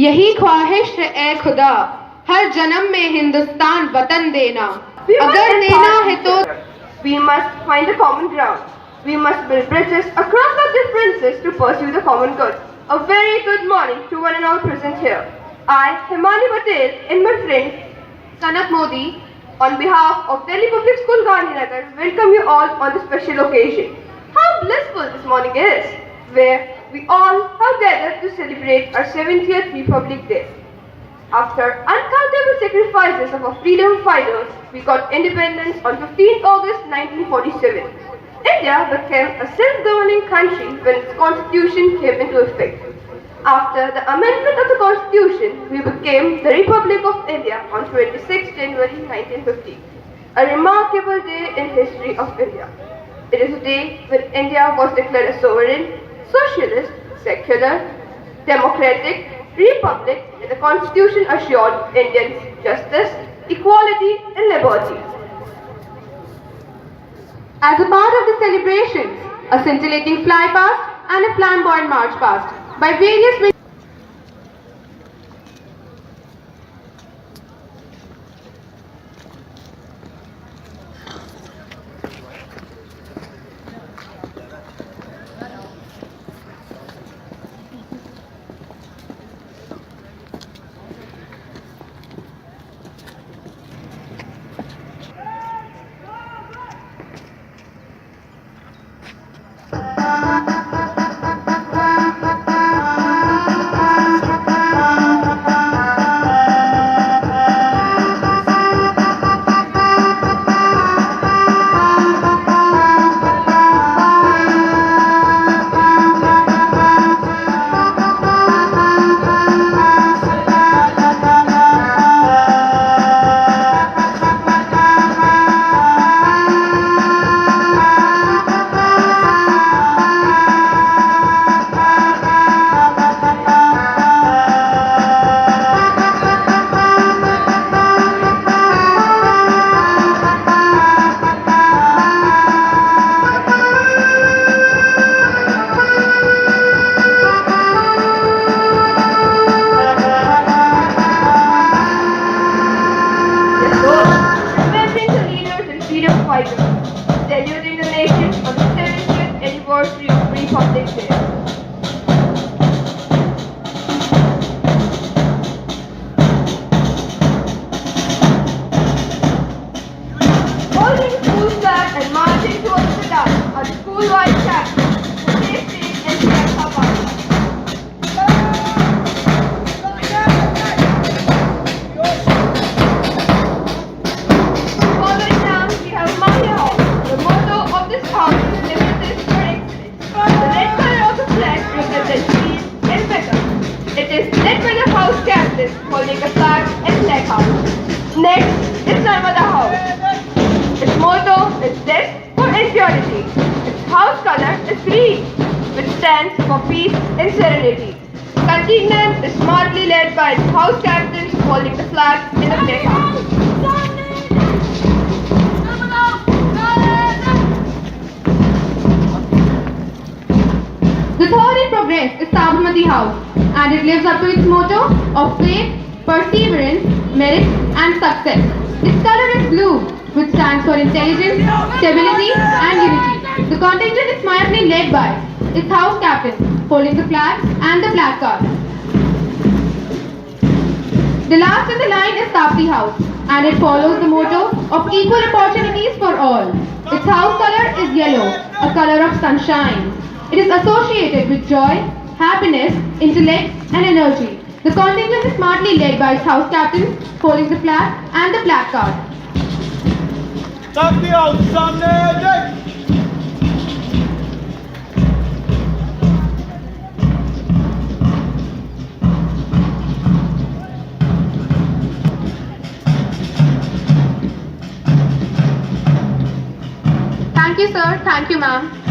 यही ख्वाहिश है ए खुदा, हर जन्म में हिंदुस्तान वतन देना। अगर देना है तो we must find a common ground. We must build bridges across our differences to pursue the common good. A very good morning to one and all present here. I, Himani Patel, and my friend Kanak Modi, on behalf of Delhi Public School Gandhinagar, welcome you all on this special occasion. How blissful this morning is, where we all have gathered to celebrate our 70th Republic Day. After uncountable sacrifices of our freedom fighters, we got independence on 15th August 1947. India became a self-governing country when its constitution came into effect. After the amendment of the constitution, we became the Republic of India on 26 January 1950. A remarkable day in history of India. It is a day when India was declared a sovereign, socialist, secular, democratic republic, and the constitution assured Indians justice, equality, and liberty. as a part of the celebrations, a scintillating flypast and a flamboyant march past by various saluting the nation on the 70th anniversary of Republic Day. Holding the school flag and marching towards the dance are the school-wide champions, safety and Sierra Party. Following down, we have Maya Hall. The motto of this house is limited for excellence. The red color of the flag represents peace and vigor. It is led by the house captain holding a flag and flag house. Next is Narmada House. Its motto is death for impurity. Its house color is green, which stands for peace and serenity. Contingent is smartly led by its house captains holding the flag in the flag house. The third in progress is Sabarmati House, and it lives up to its motto of faith, perseverance, merit, and success. Its color is blue, which stands for intelligence, stability, and unity. The contingent is smartly led by its house captain, holding the flag and the placard. The last in the line is Tapti House, and it follows the motto of equal opportunities for all. Its house color is yellow, a color of sunshine. It is associated with joy, happiness, intellect, and energy. The contingent is smartly led by its house captain, holding the flag and the placard. Tapti House, सामने देख। you, sir. Thank you, ma'am.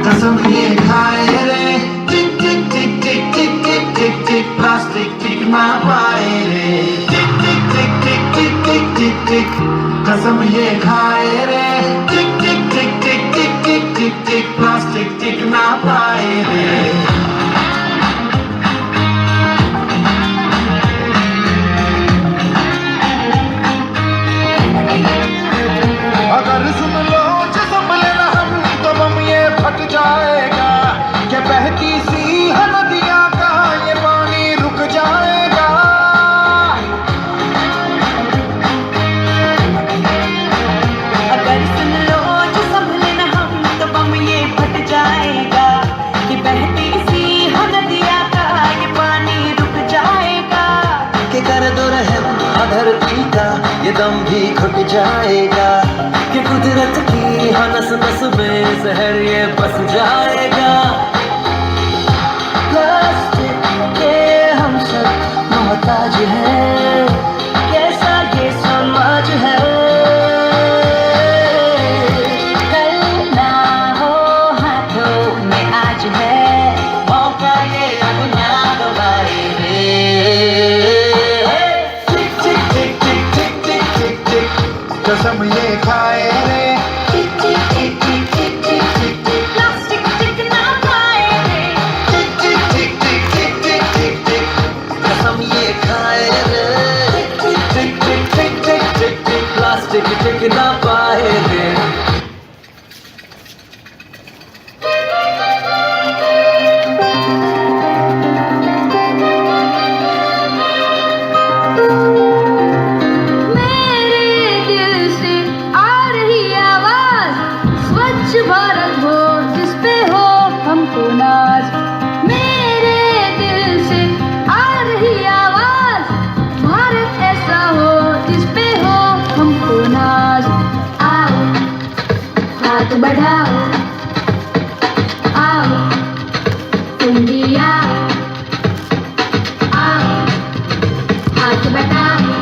कसम ये खाए रे टिक टिक टिक टिक टिक टिक टिक टिक plastic टिक ना पाए रे टिक टिक टिक टिक टिक टिक टिक टिक कसम ये खाए रे टिक टिक टिक टिक टिक टिक टिक टिक प्लास्टिक टिक ना पाए रे अगर सुन लो जो संभले ना हम तो बम ये फट जाएगा कि बहती सी नदियाँ का ये पानी रुक जाएगा अगर सुन लो जो संभले ना हम तो बम ये फट जाएगा कि बहती सी नदियाँ का ये पानी रुक जाएगा कि कर दो रहम धरती का ये दम भी घुट जाएगा कि कुदरत की नस नस में जहर ये बस जाएगा प्लास्टिक के हम सब मोहताज हैं कैसा ये समाज है कल ना हो हाथों में आज है आओ तुम भी आओ आओ हाथ बटाओ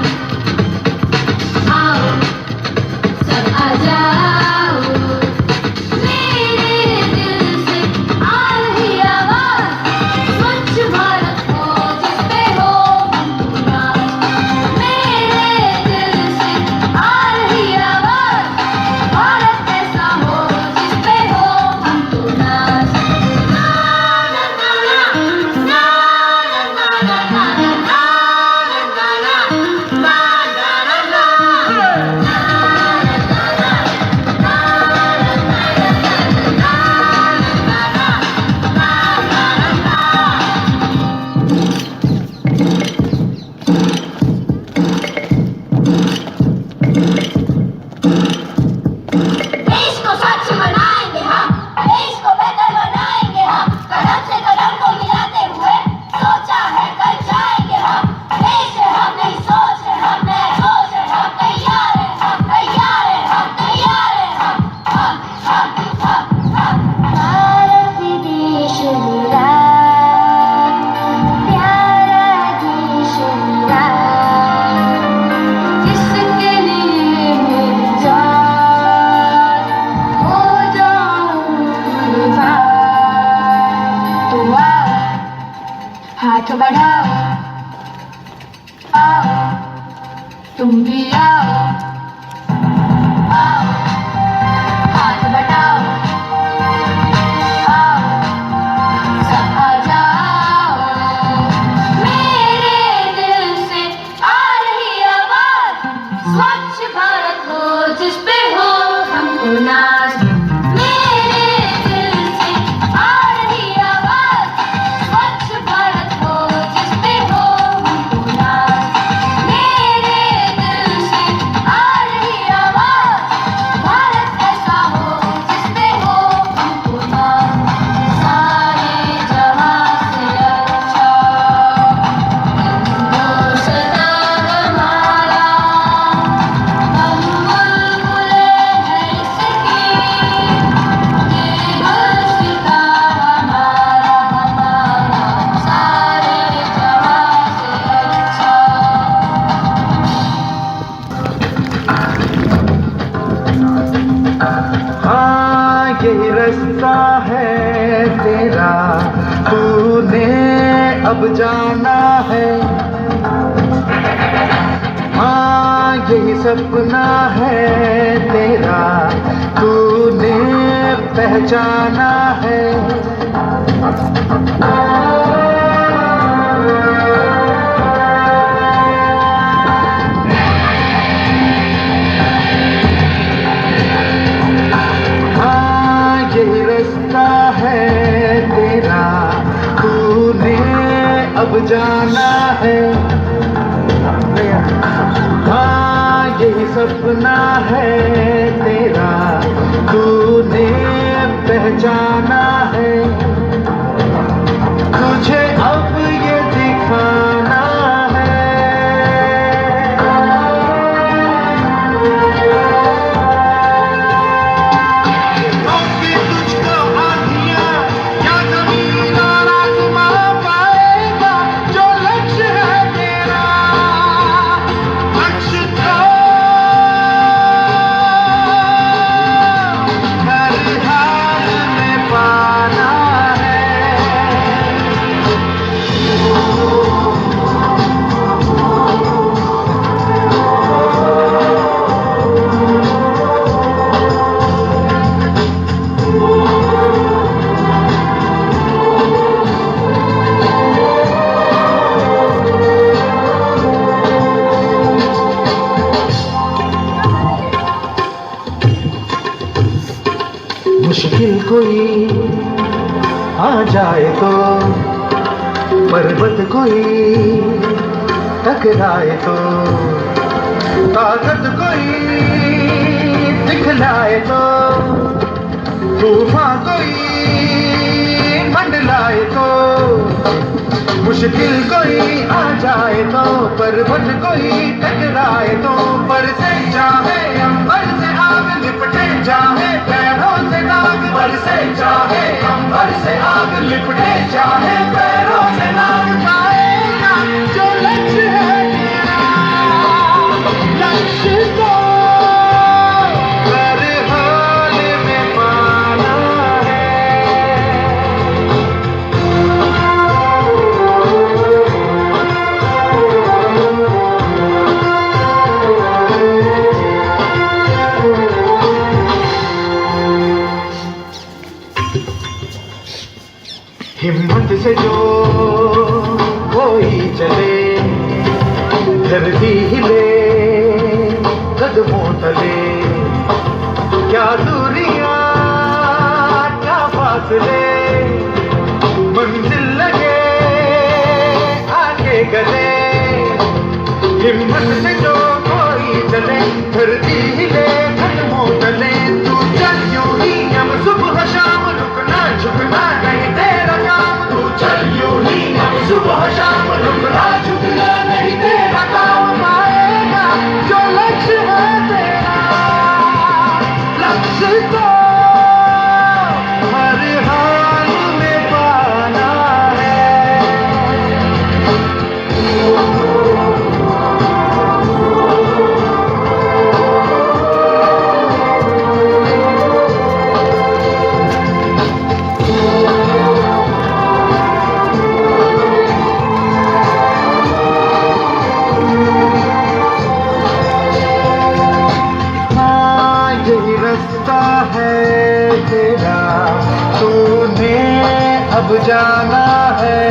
आओ सब आ जाओ मेरे दिल से आ रही आवाज स्वच्छ भारत हो जिस पे हो हम नाच मेरे दिल से आ रही आवाज भारत ऐसा हो जिस पे हो हम नाच ना ना ना ना ना ना ना ना देश को स्वच्छ बनाएंगे हम देश को बेहतर बनाएंगे हम कदम से कदम को मिलाते हुए सोचा है कर जाएंगे हम देश है हम नहीं सोच है हम नया सोच है हम तैयार है हम तैयार है हम तैयार है हम भारत देश मेरा प्यारा देश मेरा जिसके लिए मेरी जान हो जाऊं कुर्बान तो आओ हाथ बढ़ाओ आओ तुम भी आओ आओ हाथ बढ़ाओ आओ सब आ जाओ मेरे दिल से आ रही आवाज स्वच्छ भारत हो जिस पे हो हमको नाज मेरे दिल से आ रही आवाज स्वच्छ भारत हो जिस पे हो हमको नाज मेरे दिल से आ रही आवाज भारत ऐसा हो जिस पे हो हमको नाज सारे जहां से अच्छा हिंदुस्तान हमारा हम बुलबुल हैं इसकी ये हस्ता हमारा सारे जहां से अच्छा हाँ यही रास्ता है तेरा, तूने अब जाना है। हाँ यही सपना है तेरा, तूने पहचाना है। यही रास्ता है तेरा, तूने अब जाना है। हाँ यही सपना है तेरा, तूने पहचाना है। तुझे अब ये दिखाना है मुश्किल कोई आ जाए तो, पर्वत कोई टकराए तो, ताकत कोई दिखलाए तो, तूफान कोई मंडलाए तो। मुश्किल कोई आ जाए तो, पर्वत कोई टकराए तो, बरसे चाहे अंबर से आग लिपटे चाहे पैरों से दाग, बरसे चाहे अंबर से हिम्मत से जो कोई चले, धरती हिले कदमों तले, क्या दूरियां क्या फासले, मंजिल लगे आगे गले। हिम्मत से जो कोई चले, धरती हिले कदमों तले, तू चल यूं ही हम सुबह शाम, रुकना झुकना नहीं तेरा काम। तू चल यूं ही हम सुबह शाम, रुकना झुकना नहीं तेरा काम। पाएगा जो लक्ष्य है तेरा, लक्ष्य को हर हाल में पाना है। यही रास्ता है तेरा, तूने अब जाना है।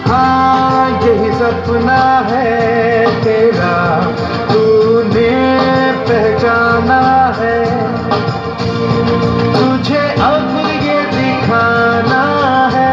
हाँ यही सपना है तेरा, तूने पहचाना है। तुझे अब ये दिखाना है।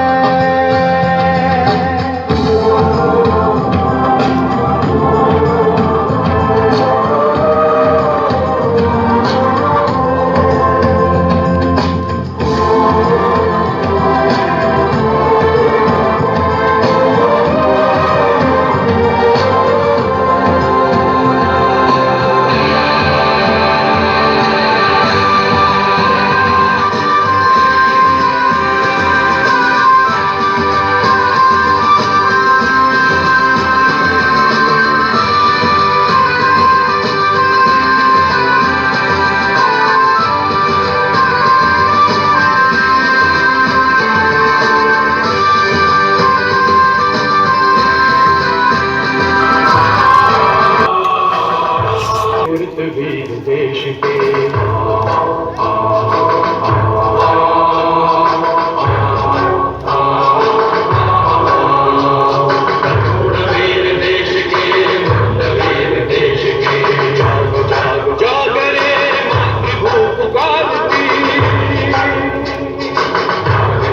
वीर देश के जागो जागो जागो रे मातृभू पुकारती,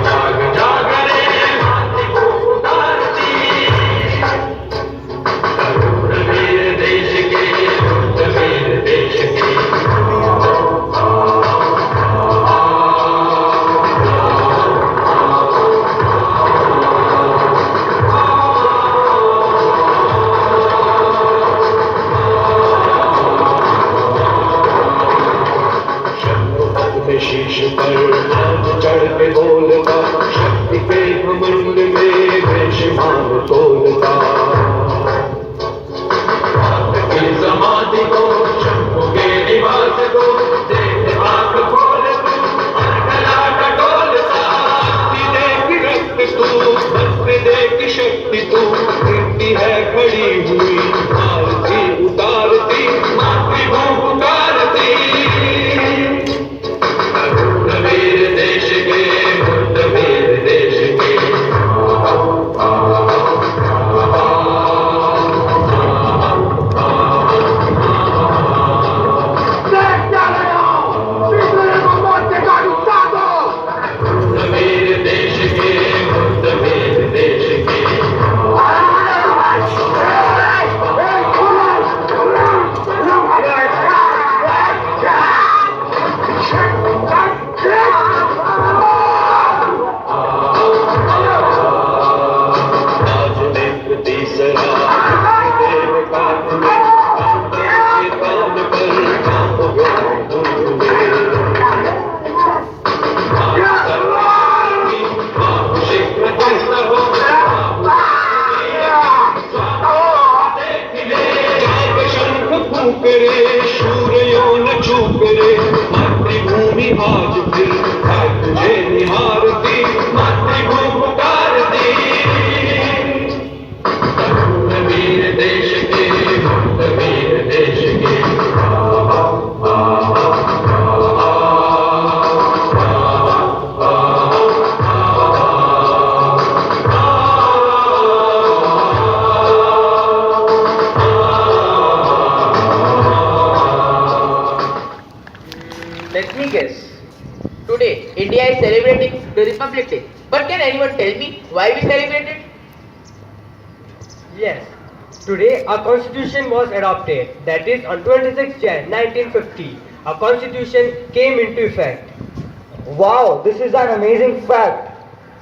जागो जागो रे मातृभू पुकारती। करुण वीर देश के, वीर देश के। शीश पर चढ़ के बोलता, शक्ति के घमंड में बेशुमार तोलता। समाधि को शंभु के निवास को देख आंख खोल तू, गला कटोल सा देख रक्त तू, भस्म देख शक्ति तू, गिरती है खड़ी हुई आरती उतारती, मातृभू पुकारती। वीर देश के, वीर देश के। वीर देश के, वीर देश के। करे शूर यो न चूक रे, मातृभूमि आज फिर है तुझे निहारती, मातृभू पुकारती। वीर देश के, वीर देश के। Today, India is celebrating the Republic Day. But can anyone tell me why we celebrate it? Yes. Today our constitution was adopted. That is on 26 Jan 1950. Our constitution came into effect. Wow, this is an amazing fact.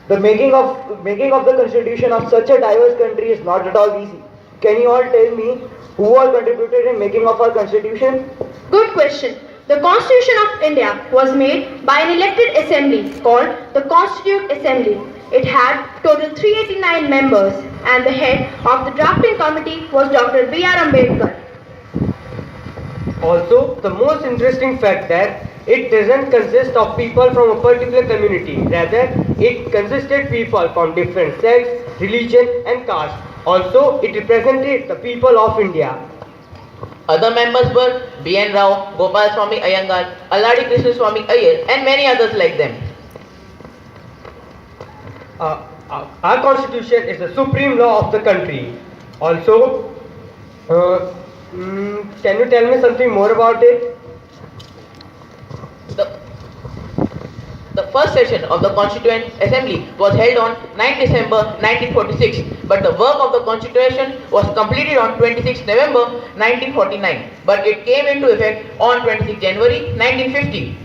The making of the constitution of such a diverse country is not at all easy. Can you all tell me who all contributed in making of our constitution? Good question. The Constitution of India was made by an elected assembly called the Constituent Assembly. It had total 389 members and the head of the drafting committee was Dr. B.R. Ambedkar. Also, the most interesting fact that it doesn't consist of people from a particular community. Rather, it consisted people from different sects, religion and caste. Also, it represented the people of India. Other members were B.N. Rao, Gopal Swami Iyengar, Alladi Krishna Swami Iyer and many others like them. Our constitution is the supreme law of the country. Also, can you tell me something more about it? The first session of the Constituent Assembly was held on 9 December 1946, but the work of the Constitution was completed on 26 November 1949, but it came into effect on 26 January 1950.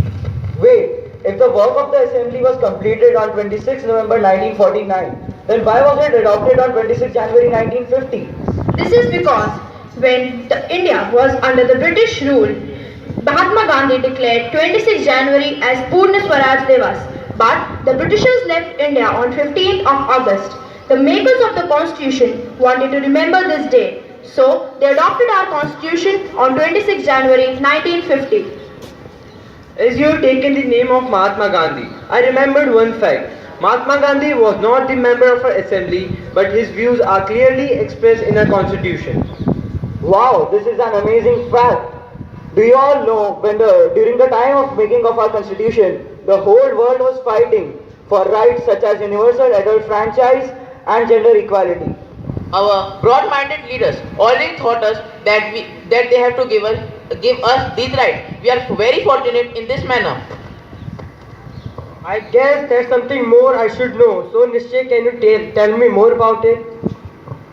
Wait, if the work of the assembly was completed on 26 November 1949, then why was it adopted on 26 January 1950? This is because when India was under the British rule, Mahatma Gandhi declared 26 January as Purna Swaraj Divas, but the Britishers left India on 15th of August. The makers of the constitution wanted to remember this day, so they adopted our constitution on 26 January 1950. As you have taken the name of Mahatma Gandhi, I remembered one fact. Mahatma Gandhi was not the member of our assembly, but his views are clearly expressed in our constitution. Wow, this is an amazing fact. Do you all know during the time of making of our constitution, the whole world was fighting for rights such as universal adult franchise and gender equality. Our broad-minded leaders always taught us that they have to give us these rights. We are very fortunate in this manner. I guess there's something more I should know. So Nishchay, can you tell me more about it?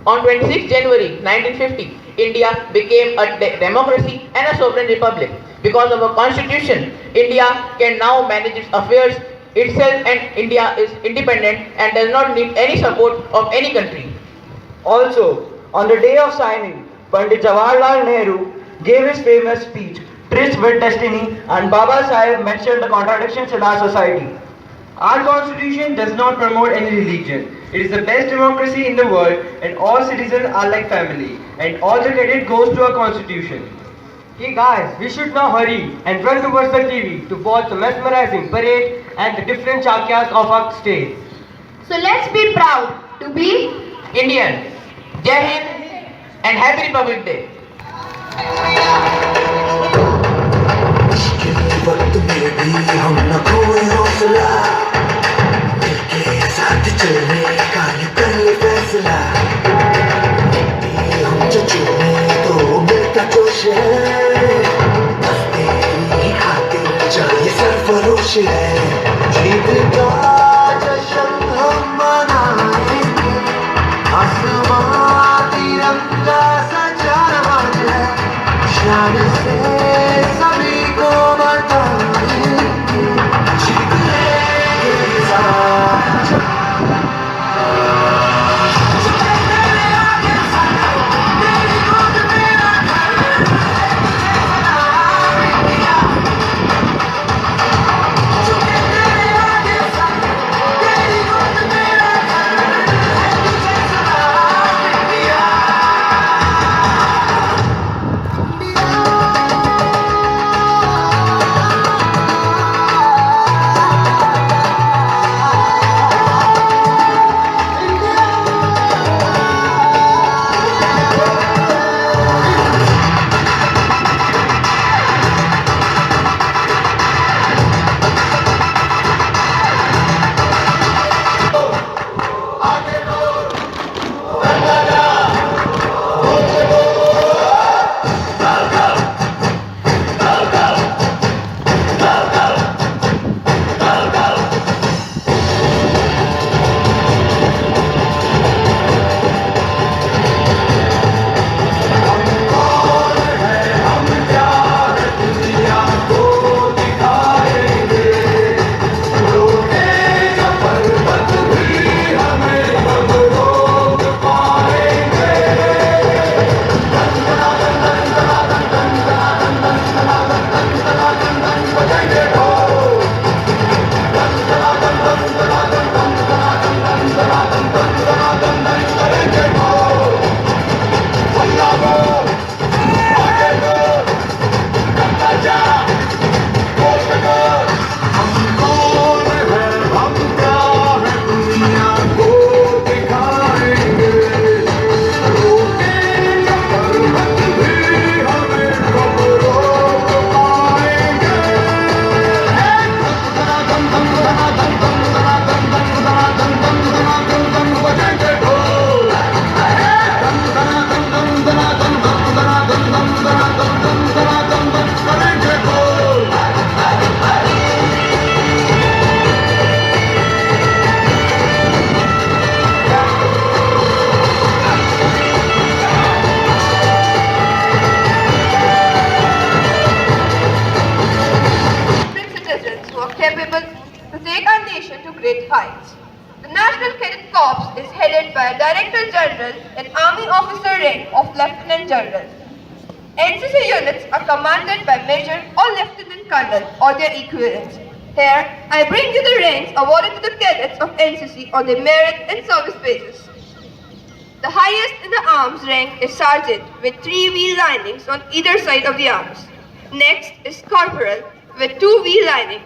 On 26 January 1950, India became a democracy and a sovereign republic. Because of a constitution, India can now manage its affairs itself and India is independent and does not need any support of any country. Also, on the day of signing, Pandit Jawaharlal Nehru gave his famous speech, Tryst with Destiny, and Baba Saheb mentioned the contradictions in our society. Our constitution does not promote any religion. It is the best democracy in the world and all citizens are like family. And all the credit goes to our constitution. Hey guys, we should now hurry and run towards the TV to watch the mesmerizing parade and the different chakyas of our state. So let's be proud to be Indian. Jai Hind and Happy Republic Day. वक्त में भी हम न खोए हौसला मिलके साथ चलने का ये कर ले फैसला हम चचू में तो मिलता जोश है बस तेरी खातिर चाहिए सरफरोश है जीत का जश्न हम मनाएंगे आसमां तिरंगा सजा रहा है शान से सभी को capable to take our nation to great heights. The National Cadet Corps is headed by a Director General and Army Officer rank of Lieutenant General. NCC units are commanded by Major or Lieutenant Colonel or their equivalents. Here, I bring you the ranks awarded to the cadets of NCC on their merit and service basis. The highest in the arms rank is Sergeant with 3 V linings on either side of the arms. Next is Corporal with 2 V lining.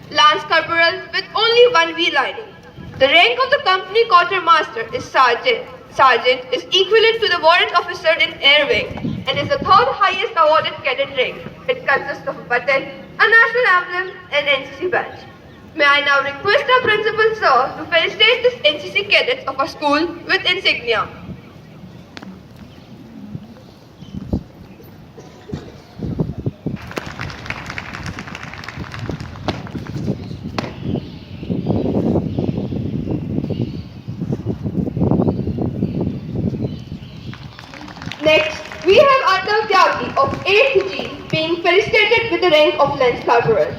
Lance Corporal with only 1 V lining. The rank of the company quartermaster is Sergeant. Sergeant is equivalent to the warrant officer in Air Wing and is the 3rd highest awarded cadet rank. It consists of a baton, a national emblem, and NCC badge. May I now request our principal sir to felicitate this NCC cadets of our school with insignia. Next, we have Arnav Tyagi of 8th G being felicitated with the rank of Lance Corporal.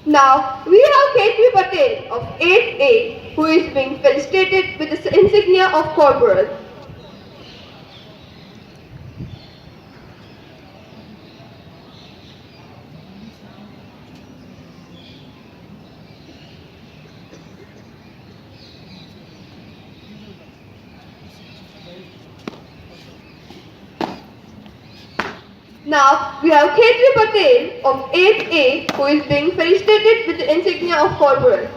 Now, we have Gaiety Patel of 8A who is being felicitated with the insignia of Corporal. Now, we have Gaiety Patel of 8A who is being felicitated with the insignia of Corporal.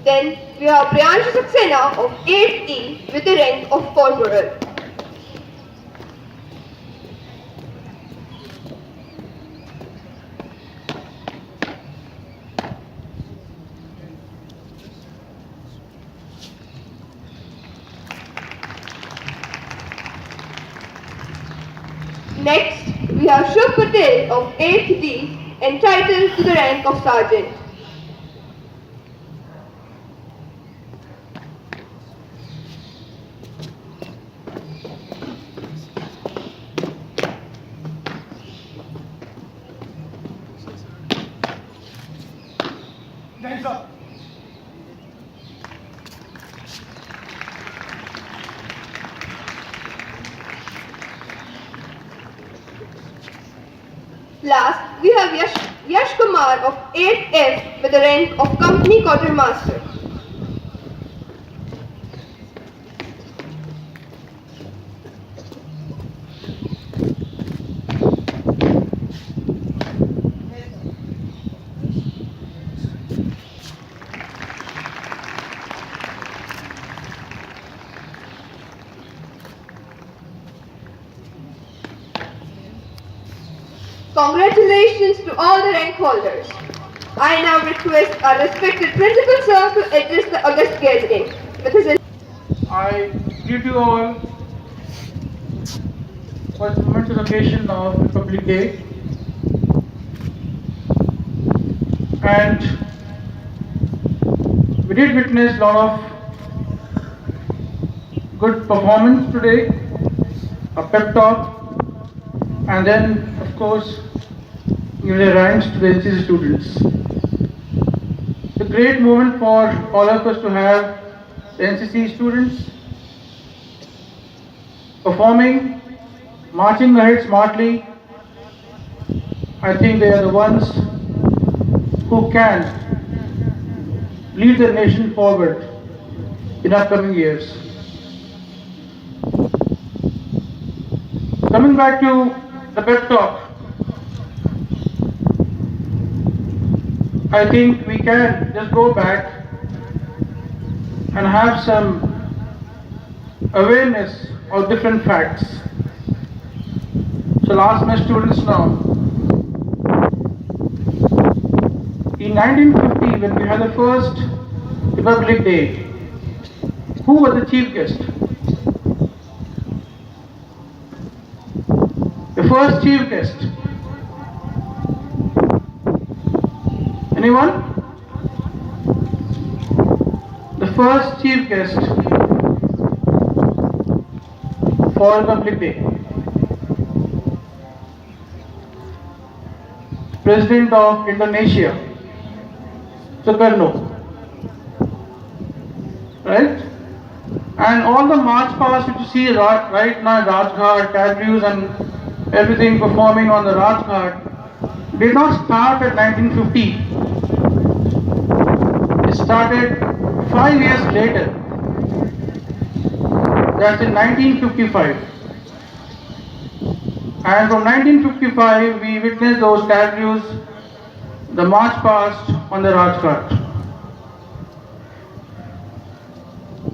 Then we have Priyanshu Saxena of 8E with the rank of Corporal. Next, we have Shubh Patel of 8D entitled to the rank of Sergeant. Last, we have Yash Kumar of 8F with the rank of Company Quartermaster. Congratulations to all the rank holders. I now request our respected principal sir to address the august gathering. With his I greet you all for the momentous occasion of Republic Day, and we did witness a lot of good performance today, a pep talk, and then of course give the ranks to the NCC students. It's a great moment for all of us to have the NCC students performing, marching ahead smartly. I think they are the ones who can lead the nation forward in upcoming years. Coming back to the pep talk, I think we can just go back and have some awareness of different facts. So I'll ask my students now. In 1950, when we had the first Republic Day, who was the chief guest? The first chief guest. Anyone? The first chief guest for Republic Day. President of Indonesia, Sukarno. Right? And all the march past which you see right now, Rajghat, cavalries and everything performing on the Rajghat, did not start at 1950. It started 5 years later. That's in 1955. And from 1955, we witnessed those cavalries, the march past on the Rajghat.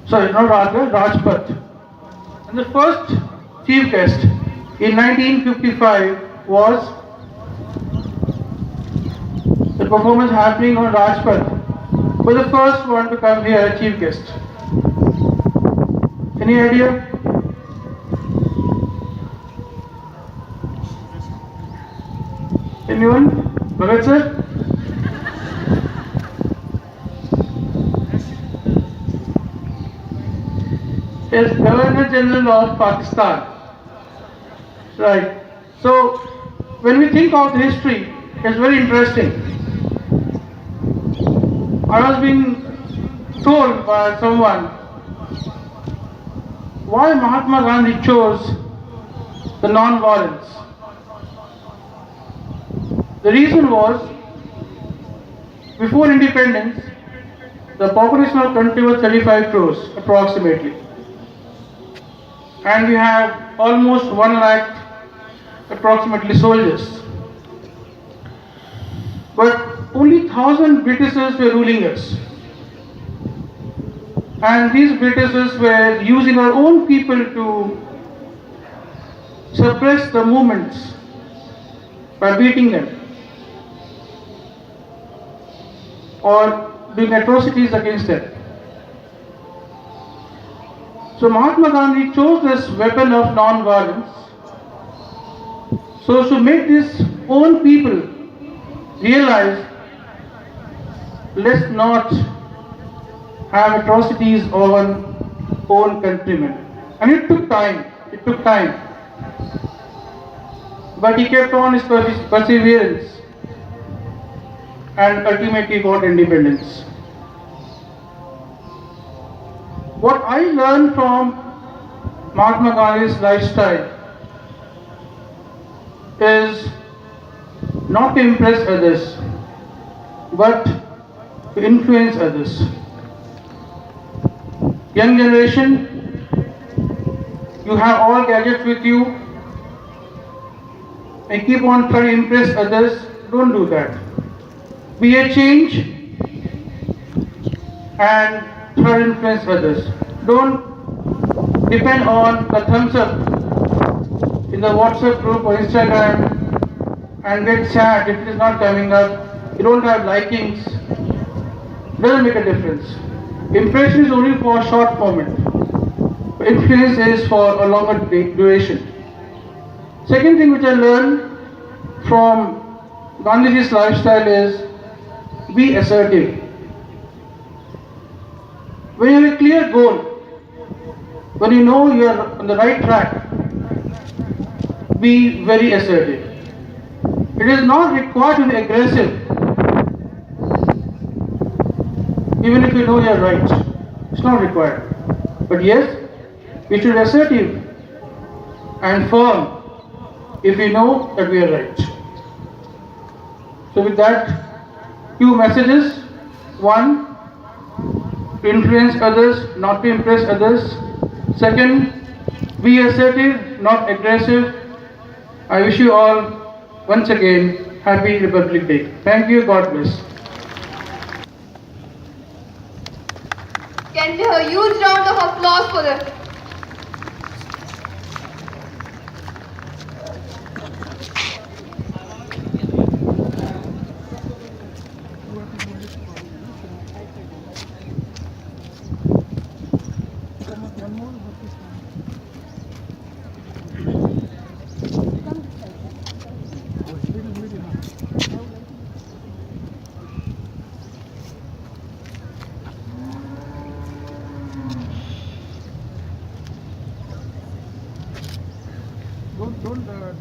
Sorry, not Rajghat, Rajpath. And the first chief guest in 1955 was the performance happening on Rajpath. Was the first one to come here, chief guest. Any idea? Anyone? Bhagat sir? Yes, Governor General of Pakistan. Right. So, when we think of the history, it's very interesting. I was being told by someone why Mahatma Gandhi chose the non-violence. The reason was, before independence, the population of the country was 35 crores approximately. And we have almost 1 lakh approximately soldiers. But only 1,000 Britishers were ruling us. And these Britishers were using our own people to suppress the movements by beating them or doing atrocities against them. So Mahatma Gandhi chose this weapon of non-violence so to make his own people realize, let's not have atrocities on own countrymen. And it took time. But he kept on his perseverance and ultimately got independence. What I learned from Mahatma Gandhi's lifestyle is not to impress others, but to influence others. Young generation, you have all gadgets with you and keep on trying to impress others. Don't do that. Be a change and try to influence others. Don't depend on the thumbs up in the WhatsApp group or Instagram and get sad if it is not coming up. You don't have likings. Doesn't make a difference. Impression is only for a short moment. Influence is for a longer duration. Second thing which I learned from Gandhiji's lifestyle is be assertive. When you have a clear goal, when you know you are on the right track, be very assertive. It is not required to be aggressive, even if you know you are right. It's not required. But yes, we should be assertive and firm if we know that we are right. So with that, two messages. One, to influence others, not to impress others. Second, be assertive, not aggressive. I wish you all once again Happy Republic Day. Thank you. God bless. Can we have a huge round of applause for them?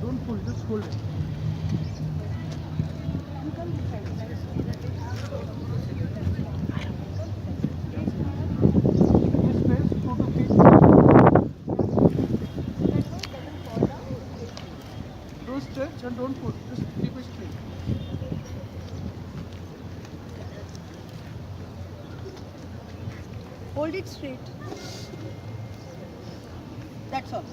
Don't pull, just hold it. Don't stretch and don't pull, just keep it straight. Hold it straight. That's all.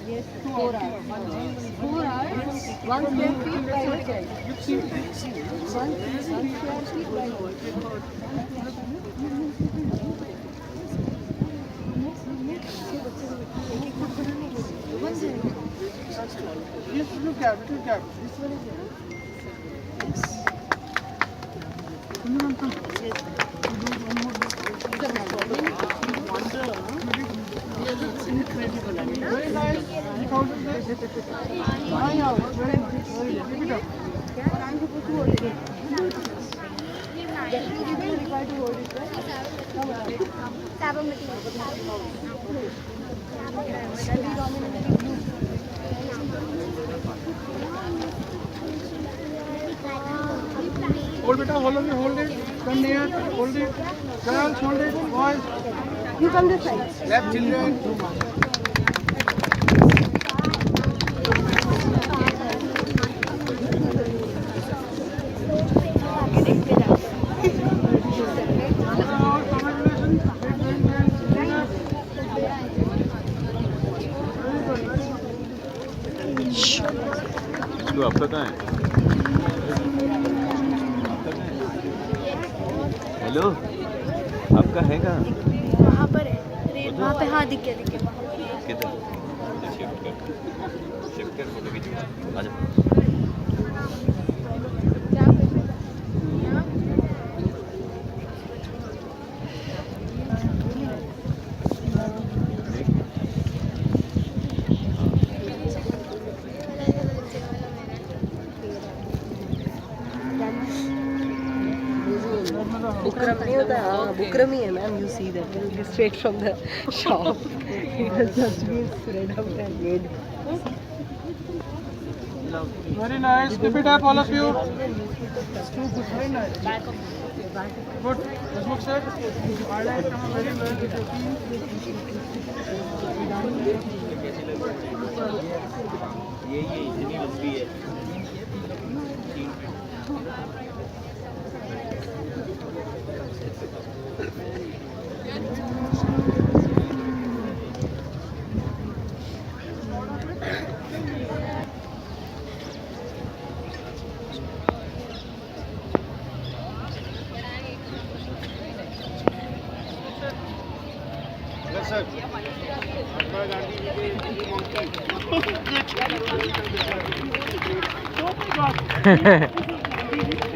Yes, 4 hours. 4 hours? 1 square feet by your child. 1 square feet by Little gap. This one is very nice. You counted this? 9 hours. Very nice. Keep it up. I'm supposed to hold it. You will require to hold it, Hold it up, hold it. Come near, hold it. Girls, hold it. Boys. You come this side. Left children. तो आपका कहाँ है? Hello, आपका है कहाँ? वहाँ पर है, वहाँ पे हाँ दिख गया किधर? शिफ्ट कर फोटो खींचो। आ जाओ। बुकरम नहीं होता हाँ बुकरम ही है ma'am you see that straight from the shop Very nice. Keep it up, all of you. Very nice. Good. This looks good. Highlight come very well with your team. ये इतनी लंबी है sir Mahatma Gandhi ji के